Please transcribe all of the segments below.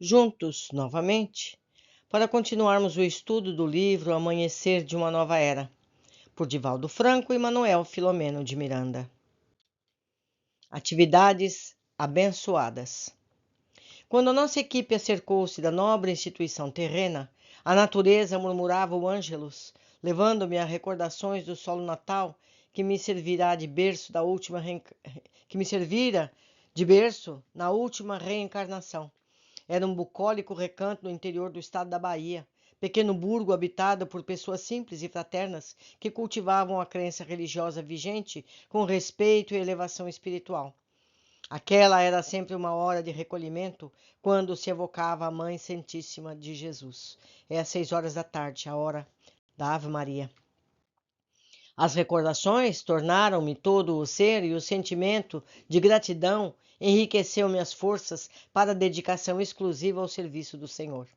juntos novamente para continuarmos o estudo do livro Amanhecer de uma Nova Era, por Divaldo Franco e Manuel Filomeno de Miranda. Atividades abençoadas. Quando a nossa equipe acercou-se da nobre instituição terrena, a natureza murmurava o Ângelus, levando-me a recordações do solo natal que me servirá de berço que me servira de berço na última reencarnação. Era um bucólico recanto no interior do estado da Bahia, pequeno burgo habitado por pessoas simples e fraternas que cultivavam a crença religiosa vigente com respeito e elevação espiritual. Aquela era sempre uma hora de recolhimento, quando se evocava a Mãe Santíssima de Jesus. É às 6 horas da tarde, a hora da Ave Maria. As recordações tornaram-me todo o ser e o sentimento de gratidão enriqueceu minhas forças para a dedicação exclusiva ao serviço do Senhor.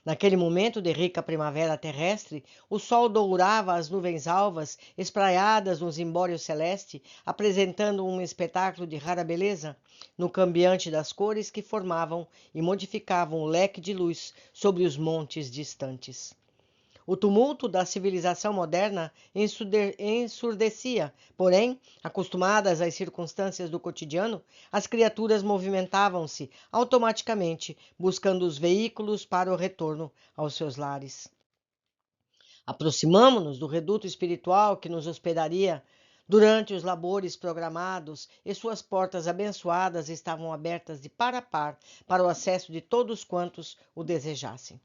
Naquele momento de rica primavera terrestre, o sol dourava as nuvens alvas espraiadas no zimbório celeste, apresentando um espetáculo de rara beleza no cambiante das cores que formavam e modificavam o leque de luz sobre os montes distantes. O tumulto da civilização moderna ensurdecia, porém, acostumadas às circunstâncias do cotidiano, as criaturas movimentavam-se automaticamente, buscando os veículos para o retorno aos seus lares. Aproximamo-nos do reduto espiritual que nos hospedaria durante os labores programados, e suas portas abençoadas estavam abertas de par a par para o acesso de todos quantos o desejassem.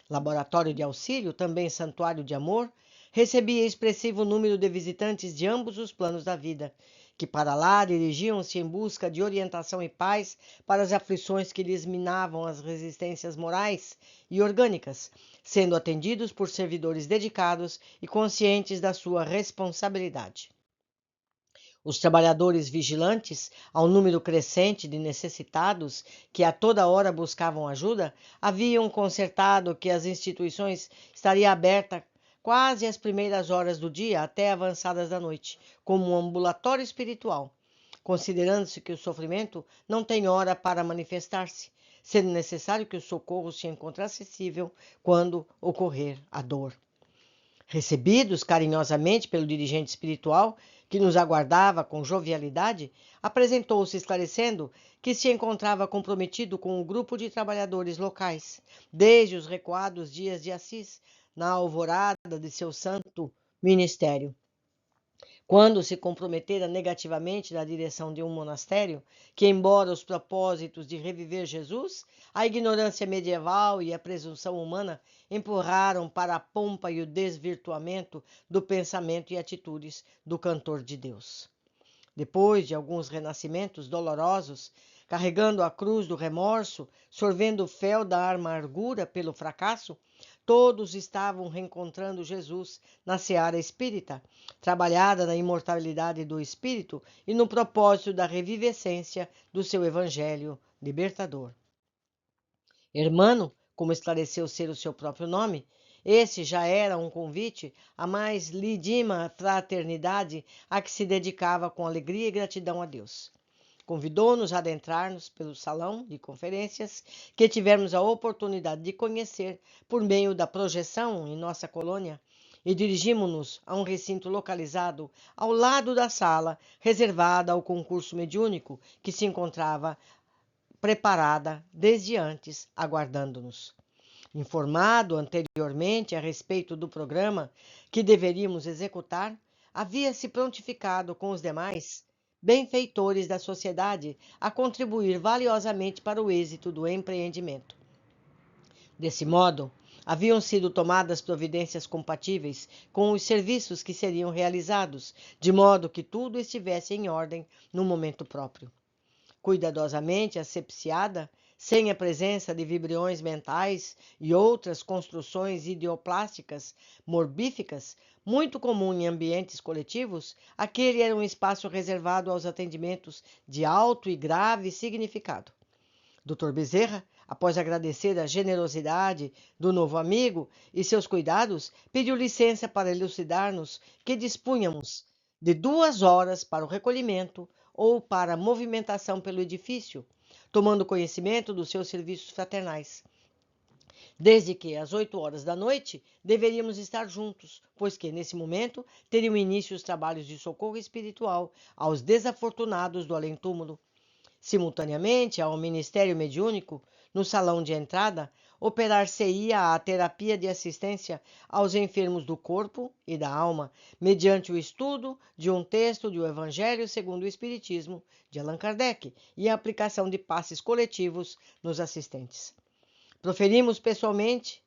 Laboratório de auxílio, também santuário de amor, recebia expressivo número de visitantes de ambos os planos da vida, que para lá dirigiam-se em busca de orientação e paz para as aflições que lhes minavam as resistências morais e orgânicas, sendo atendidos por servidores dedicados e conscientes da sua responsabilidade. Os trabalhadores vigilantes, ao número crescente de necessitados que a toda hora buscavam ajuda, haviam concertado que as instituições estariam abertas quase às primeiras horas do dia até avançadas da noite, como um ambulatório espiritual, considerando-se que o sofrimento não tem hora para manifestar-se, sendo necessário que o socorro se encontre acessível quando ocorrer a dor. Recebidos carinhosamente pelo dirigente espiritual, que nos aguardava com jovialidade, apresentou-se esclarecendo que se encontrava comprometido com o grupo de trabalhadores locais, desde os recuados dias de Assis, na alvorada de seu santo ministério. Quando se comprometera negativamente na direção de um monastério, que, embora os propósitos de reviver Jesus, a ignorância medieval e a presunção humana empurraram para a pompa e o desvirtuamento do pensamento e atitudes do cantor de Deus. Depois de alguns renascimentos dolorosos, carregando a cruz do remorso, sorvendo o fel da amargura pelo fracasso, todos estavam reencontrando Jesus na seara espírita, trabalhada na imortalidade do espírito e no propósito da revivescência do seu evangelho libertador. Hermano, como esclareceu ser o seu próprio nome, esse já era um convite à mais lidima fraternidade a que se dedicava com alegria e gratidão a Deus. Convidou-nos a adentrar-nos pelo salão de conferências que tivemos a oportunidade de conhecer por meio da projeção em nossa colônia e dirigimos-nos a um recinto localizado ao lado da sala reservada ao concurso mediúnico que se encontrava preparada desde antes, aguardando-nos. Informado anteriormente a respeito do programa que deveríamos executar, havia-se prontificado com os demais benfeitores da sociedade a contribuir valiosamente para o êxito do empreendimento. Desse modo, haviam sido tomadas providências compatíveis com os serviços que seriam realizados, de modo que tudo estivesse em ordem no momento próprio. Cuidadosamente asepsiada, sem a presença de vibriões mentais e outras construções ideoplásticas morbíficas, muito comum em ambientes coletivos, aquele era um espaço reservado aos atendimentos de alto e grave significado. Dr. Bezerra, após agradecer a generosidade do novo amigo e seus cuidados, pediu licença para elucidar-nos que dispunhamos de 2 horas para o recolhimento ou para a movimentação pelo edifício, tomando conhecimento dos seus serviços fraternais. Desde que, às 8 horas da noite, deveríamos estar juntos, pois que, nesse momento, teriam início os trabalhos de socorro espiritual aos desafortunados do além-túmulo. Simultaneamente ao Ministério Mediúnico, no salão de entrada, operar-se-ia a terapia de assistência aos enfermos do corpo e da alma, mediante o estudo de um texto do Evangelho segundo o Espiritismo, de Allan Kardec, e a aplicação de passes coletivos nos assistentes. Preferimos pessoalmente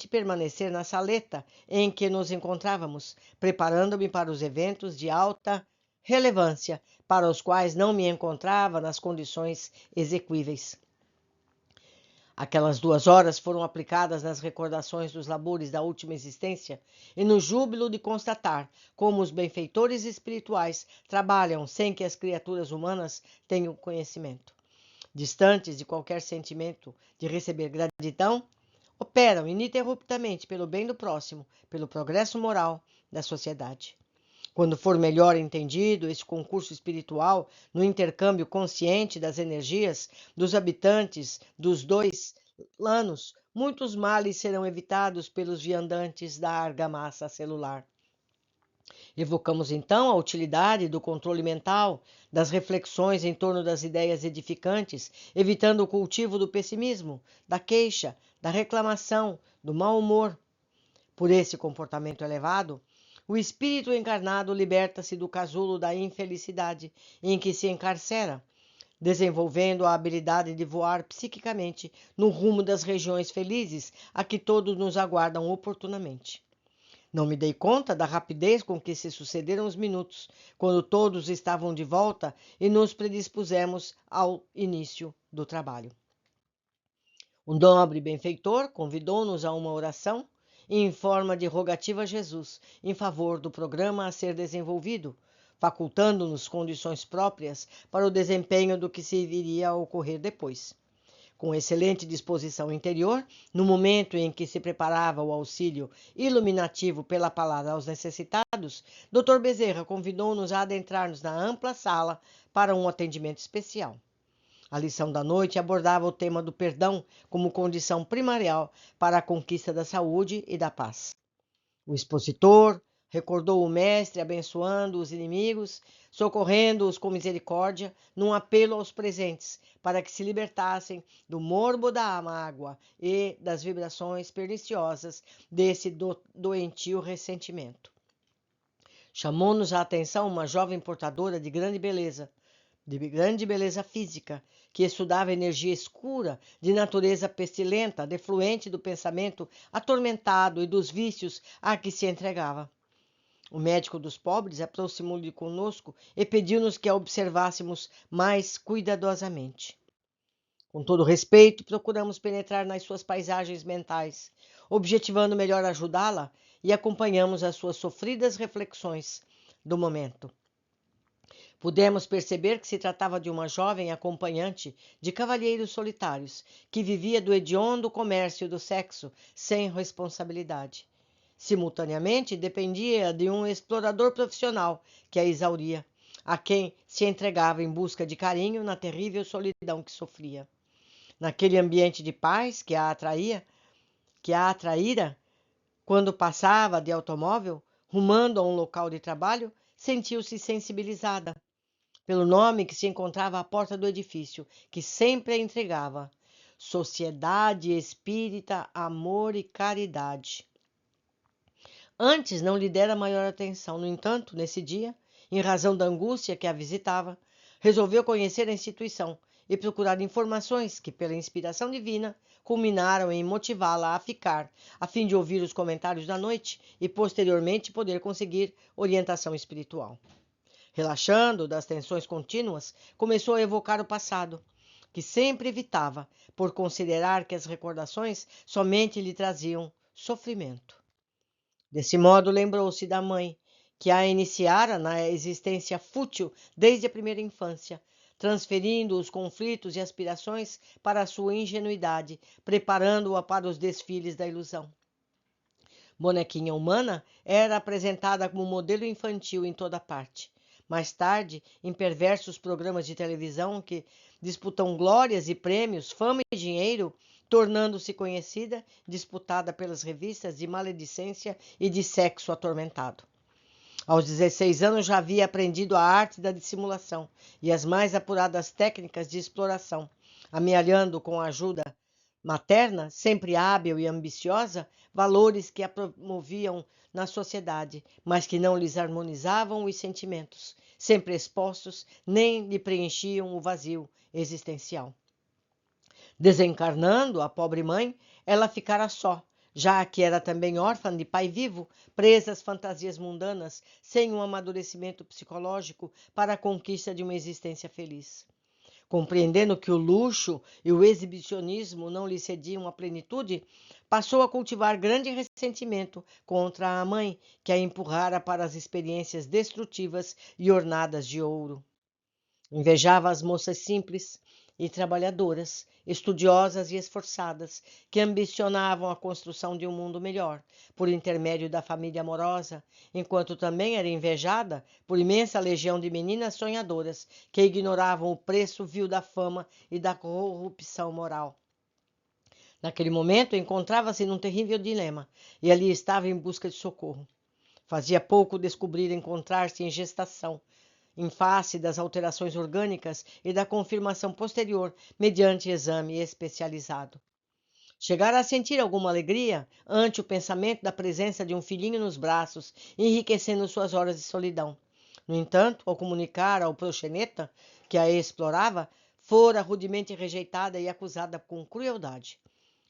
permanecer na saleta em que nos encontrávamos, preparando-me para os eventos de alta relevância, para os quais não me encontrava nas condições exequíveis. Aquelas 2 horas foram aplicadas nas recordações dos labores da última existência e no júbilo de constatar como os benfeitores espirituais trabalham sem que as criaturas humanas tenham conhecimento. Distantes de qualquer sentimento de receber gratidão, operam ininterruptamente pelo bem do próximo, pelo progresso moral da sociedade. Quando for melhor entendido esse concurso espiritual no intercâmbio consciente das energias dos habitantes dos 2 planos, muitos males serão evitados pelos viandantes da argamassa celular. Evocamos então a utilidade do controle mental, das reflexões em torno das ideias edificantes, evitando o cultivo do pessimismo, da queixa, da reclamação, do mau humor. Por esse comportamento elevado, o espírito encarnado liberta-se do casulo da infelicidade em que se encarcera, desenvolvendo a habilidade de voar psiquicamente no rumo das regiões felizes a que todos nos aguardam oportunamente. Não me dei conta da rapidez com que se sucederam os minutos, quando todos estavam de volta e nos predispusemos ao início do trabalho. Um nobre benfeitor convidou-nos a uma oração em forma de rogativa a Jesus em favor do programa a ser desenvolvido, facultando-nos condições próprias para o desempenho do que se viria a ocorrer depois. Com excelente disposição interior, no momento em que se preparava o auxílio iluminativo pela palavra aos necessitados, Dr. Bezerra convidou-nos a adentrar-nos na ampla sala para um atendimento especial. A lição da noite abordava o tema do perdão como condição primordial para a conquista da saúde e da paz. O expositor recordou o mestre abençoando os inimigos, socorrendo-os com misericórdia, num apelo aos presentes para que se libertassem do morbo da mágoa e das vibrações perniciosas desse doentio ressentimento. Chamou-nos a atenção uma jovem portadora de grande beleza física, que estudava energia escura, de natureza pestilenta, defluente do pensamento atormentado e dos vícios a que se entregava. O médico dos pobres aproximou-se de conosco e pediu-nos que a observássemos mais cuidadosamente. Com todo respeito, procuramos penetrar nas suas paisagens mentais, objetivando melhor ajudá-la, e acompanhamos as suas sofridas reflexões do momento. Pudemos perceber que se tratava de uma jovem acompanhante de cavalheiros solitários, que vivia do hediondo comércio do sexo sem responsabilidade. Simultaneamente, dependia de um explorador profissional que a exauria, a quem se entregava em busca de carinho na terrível solidão que sofria. Naquele ambiente de paz que a atraíra, quando passava de automóvel, rumando a um local de trabalho, sentiu-se sensibilizada pelo nome que se encontrava à porta do edifício, que sempre a entregava: Sociedade Espírita Amor e Caridade. Antes não lhe dera maior atenção, no entanto, nesse dia, em razão da angústia que a visitava, resolveu conhecer a instituição e procurar informações que, pela inspiração divina, culminaram em motivá-la a ficar, a fim de ouvir os comentários da noite e, posteriormente, poder conseguir orientação espiritual. Relaxando das tensões contínuas, começou a evocar o passado, que sempre evitava, por considerar que as recordações somente lhe traziam sofrimento. Desse modo, lembrou-se da mãe, que a iniciara na existência fútil desde a primeira infância, transferindo os conflitos e aspirações para a sua ingenuidade, preparando-a para os desfiles da ilusão. Bonequinha humana era apresentada como modelo infantil em toda parte, mais tarde em perversos programas de televisão que disputam glórias e prêmios, fama e dinheiro, tornando-se conhecida, disputada pelas revistas de maledicência e de sexo atormentado. Aos 16 anos já havia aprendido a arte da dissimulação e as mais apuradas técnicas de exploração, amealhando com a ajuda materna, sempre hábil e ambiciosa, valores que a promoviam na sociedade, mas que não lhes harmonizavam os sentimentos, sempre expostos, nem lhe preenchiam o vazio existencial. Desencarnando a pobre mãe, ela ficara só, já que era também órfã de pai vivo, presa às fantasias mundanas, sem um amadurecimento psicológico para a conquista de uma existência feliz. Compreendendo que o luxo e o exibicionismo não lhe cediam a plenitude, passou a cultivar grande ressentimento contra a mãe, que a empurrara para as experiências destrutivas e ornadas de ouro. Invejava as moças simples e trabalhadoras, estudiosas e esforçadas, que ambicionavam a construção de um mundo melhor, por intermédio da família amorosa, enquanto também era invejada por imensa legião de meninas sonhadoras, que ignoravam o preço vil da fama e da corrupção moral. Naquele momento, encontrava-se num terrível dilema, e ali estava em busca de socorro. Fazia pouco descobrir encontrar-se em gestação, em face das alterações orgânicas e da confirmação posterior mediante exame especializado. Chegara a sentir alguma alegria ante o pensamento da presença de um filhinho nos braços, enriquecendo suas horas de solidão. No entanto, ao comunicar ao proxeneta que a explorava, fora rudemente rejeitada e acusada com crueldade.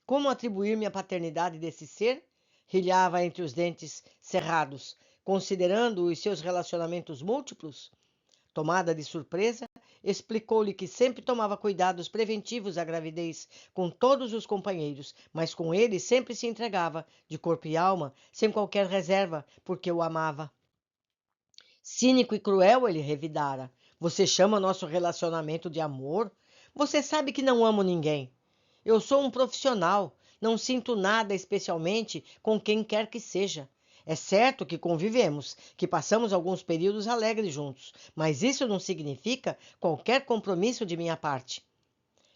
Como atribuir-me a paternidade desse ser? Rilhava entre os dentes cerrados, considerando os seus relacionamentos múltiplos. Tomada de surpresa, explicou-lhe que sempre tomava cuidados preventivos à gravidez com todos os companheiros, mas com ele sempre se entregava, de corpo e alma, sem qualquer reserva, porque o amava. Cínico e cruel, ele revidara. Você chama nosso relacionamento de amor? Você sabe que não amo ninguém. Eu sou um profissional, não sinto nada especialmente com quem quer que seja. É certo que convivemos, que passamos alguns períodos alegres juntos, mas isso não significa qualquer compromisso de minha parte.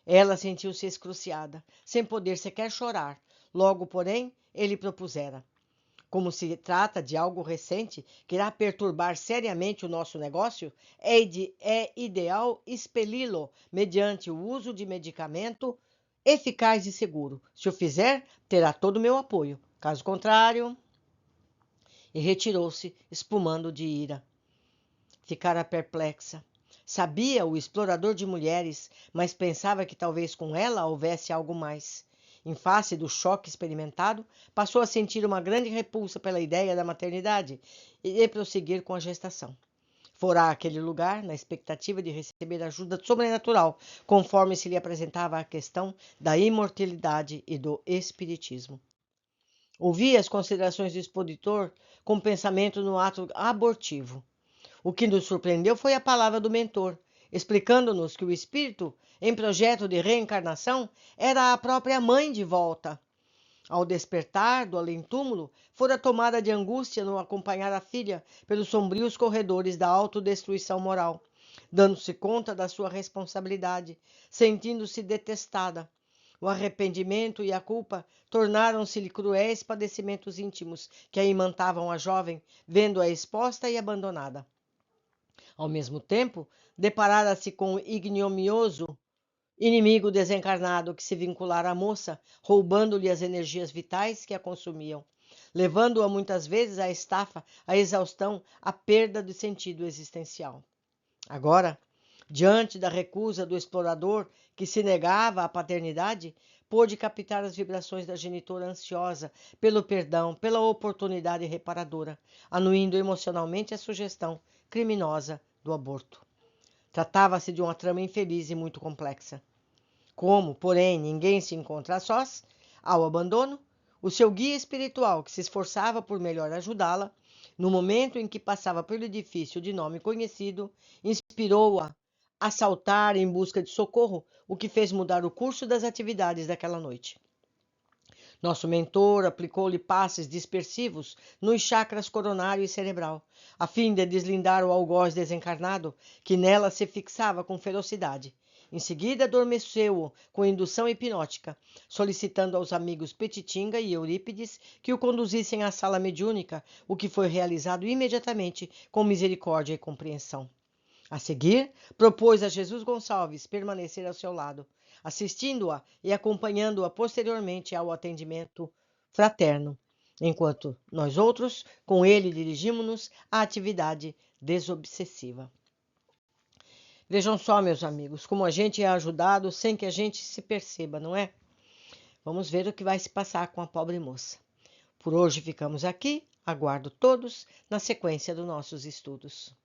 Ela sentiu-se excruciada, sem poder sequer chorar. Logo, porém, ele propusera. Como se trata de algo recente que irá perturbar seriamente o nosso negócio, é ideal expeli-lo mediante o uso de medicamento eficaz e seguro. Se o fizer, terá todo o meu apoio. Caso contrário... E retirou-se, espumando de ira. Ficara perplexa. Sabia o explorador de mulheres, mas pensava que talvez com ela houvesse algo mais. Em face do choque experimentado, passou a sentir uma grande repulsa pela ideia da maternidade e de prosseguir com a gestação. Fora àquele lugar, na expectativa de receber ajuda sobrenatural, conforme se lhe apresentava a questão da imortalidade e do espiritismo. Ouvia as considerações do expositor com pensamento no ato abortivo. O que nos surpreendeu foi a palavra do mentor, explicando-nos que o espírito, em projeto de reencarnação, era a própria mãe de volta. Ao despertar do além-túmulo, fora tomada de angústia no acompanhar a filha pelos sombrios corredores da autodestruição moral, dando-se conta da sua responsabilidade, sentindo-se detestada. O arrependimento e a culpa tornaram-se-lhe cruéis padecimentos íntimos que a imantavam a jovem, vendo-a exposta e abandonada. Ao mesmo tempo, deparara-se com o ignominioso inimigo desencarnado que se vinculara à moça, roubando-lhe as energias vitais que a consumiam, levando-a muitas vezes à estafa, à exaustão, à perda do sentido existencial. Agora, diante da recusa do explorador que se negava à paternidade, pôde captar as vibrações da genitora ansiosa pelo perdão, pela oportunidade reparadora, anuindo emocionalmente a sugestão criminosa do aborto. Tratava-se de uma trama infeliz e muito complexa. Como, porém, ninguém se encontra a sós, ao abandono, o seu guia espiritual, que se esforçava por melhor ajudá-la, no momento em que passava pelo edifício de nome conhecido, inspirou-a a saltar em busca de socorro, o que fez mudar o curso das atividades daquela noite. Nosso mentor aplicou-lhe passes dispersivos nos chakras coronário e cerebral, a fim de deslindar o algoz desencarnado que nela se fixava com ferocidade. Em seguida, adormeceu-o com indução hipnótica, solicitando aos amigos Petitinga e Eurípides que o conduzissem à sala mediúnica, o que foi realizado imediatamente com misericórdia e compreensão. A seguir, propôs a Jesus Gonçalves permanecer ao seu lado, assistindo-a e acompanhando-a posteriormente ao atendimento fraterno, enquanto nós outros, com ele, dirigimos-nos à atividade desobsessiva. Vejam só, meus amigos, como a gente é ajudado sem que a gente se perceba, não é? Vamos ver o que vai se passar com a pobre moça. Por hoje ficamos aqui, aguardo todos na sequência dos nossos estudos.